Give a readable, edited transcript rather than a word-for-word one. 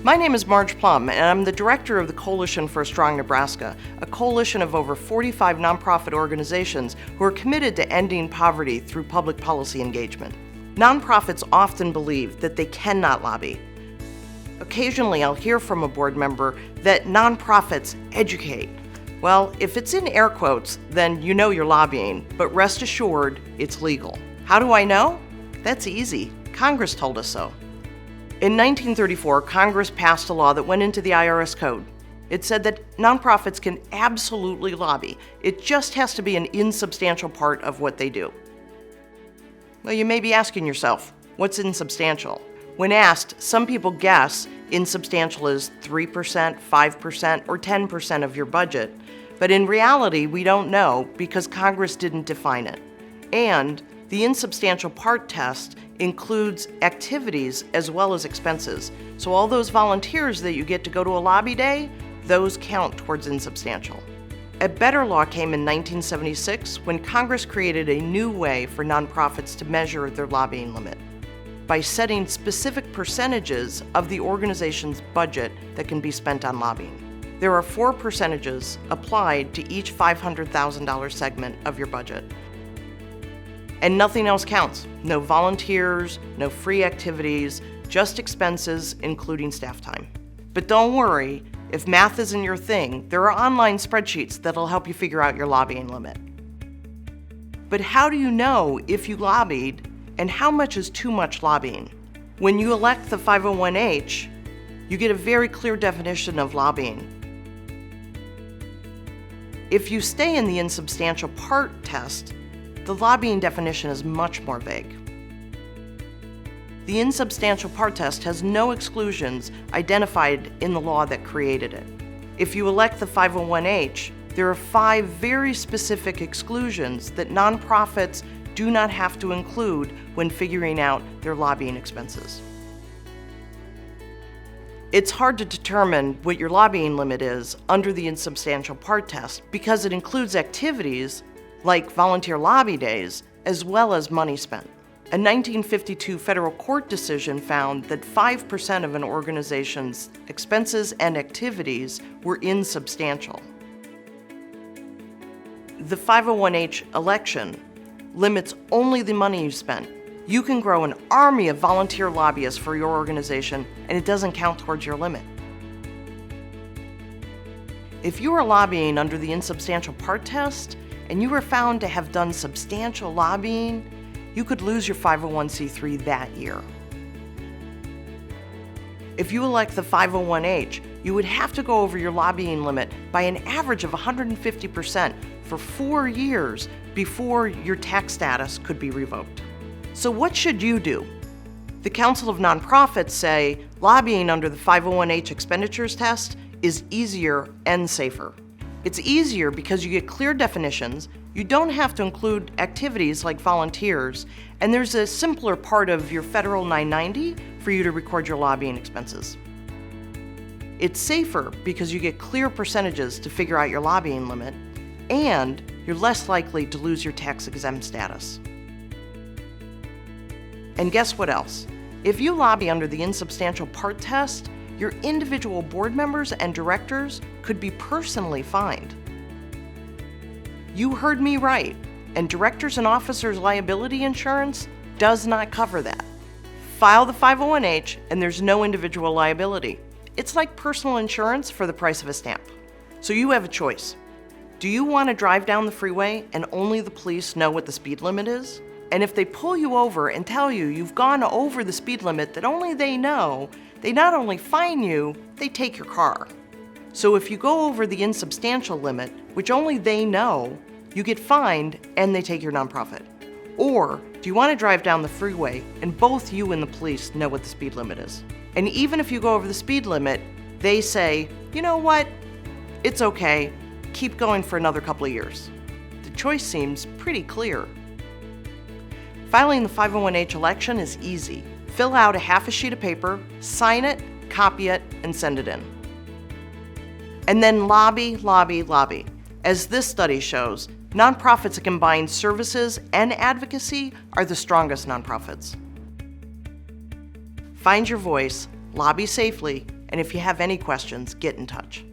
My name is Marge Plum, and I'm the director of the Coalition for a Strong Nebraska, a coalition of over 45 nonprofit organizations who are committed to ending poverty through public policy engagement. Nonprofits often believe that they cannot lobby. Occasionally, I'll hear from a board member that nonprofits educate. Well, if it's in air quotes, then you know you're lobbying, but rest assured, it's legal. How do I know? That's easy. Congress told us so. In 1934, Congress passed a law that went into the IRS code. It said that nonprofits can absolutely lobby. It just has to be an insubstantial part of what they do. Well, you may be asking yourself, what's insubstantial? When asked, some people guess insubstantial is 3%, 5%, or 10% of your budget. But in reality, we don't know because Congress didn't define it. And the insubstantial part test includes activities as well as expenses. So all those volunteers that you get to go to a lobby day, those count towards insubstantial. A better law came in 1976 when Congress created a new way for nonprofits to measure their lobbying limit by setting specific percentages of the organization's budget that can be spent on lobbying. There are 4 percentages applied to each $500,000 segment of your budget. And nothing else counts. No volunteers, no free activities, just expenses, including staff time. But don't worry, if math isn't your thing, there are online spreadsheets that'll help you figure out your lobbying limit. But how do you know if you lobbied and how much is too much lobbying? When you elect the 501H, you get a very clear definition of lobbying. If you stay in the insubstantial part test, the lobbying definition is much more vague. The insubstantial part test has no exclusions identified in the law that created it. If you elect the 501H, there are 5 very specific exclusions that nonprofits do not have to include when figuring out their lobbying expenses. It's hard to determine what your lobbying limit is under the insubstantial part test because it includes activities like volunteer lobby days, as well as money spent. A 1952 federal court decision found that 5% of an organization's expenses and activities were insubstantial. The 501H election limits only the money you spent. You can grow an army of volunteer lobbyists for your organization, and it doesn't count towards your limit. If you are lobbying under the insubstantial part test, and you were found to have done substantial lobbying, you could lose your 501c3 that year. If you elect the 501H, you would have to go over your lobbying limit by an average of 150% for 4 years before your tax status could be revoked. So what should you do? The Council of Nonprofits say lobbying under the 501H expenditures test is easier and safer. It's easier because you get clear definitions, you don't have to include activities like volunteers, and there's a simpler part of your federal 990 for you to record your lobbying expenses. It's safer because you get clear percentages to figure out your lobbying limit, and you're less likely to lose your tax-exempt status. And guess what else? If you lobby under the insubstantial part test, your individual board members and directors could be personally fined. You heard me right, and directors and officers' liability insurance does not cover that. File the 501H and there's no individual liability. It's like personal insurance for the price of a stamp. So you have a choice. Do you want to drive down the freeway and only the police know what the speed limit is? And if they pull you over and tell you you've gone over the speed limit that only they know, they not only fine you, they take your car. So if you go over the insubstantial limit, which only they know, you get fined and they take your nonprofit. Or do you want to drive down the freeway and both you and the police know what the speed limit is? And even if you go over the speed limit, they say, you know what, it's okay, keep going for another couple of years. The choice seems pretty clear. Filing the 501H election is easy. Fill out a half a sheet of paper, sign it, copy it, and send it in. And then lobby, lobby, lobby. As this study shows, nonprofits that combine services and advocacy are the strongest nonprofits. Find your voice, lobby safely, And if you have any questions, get in touch.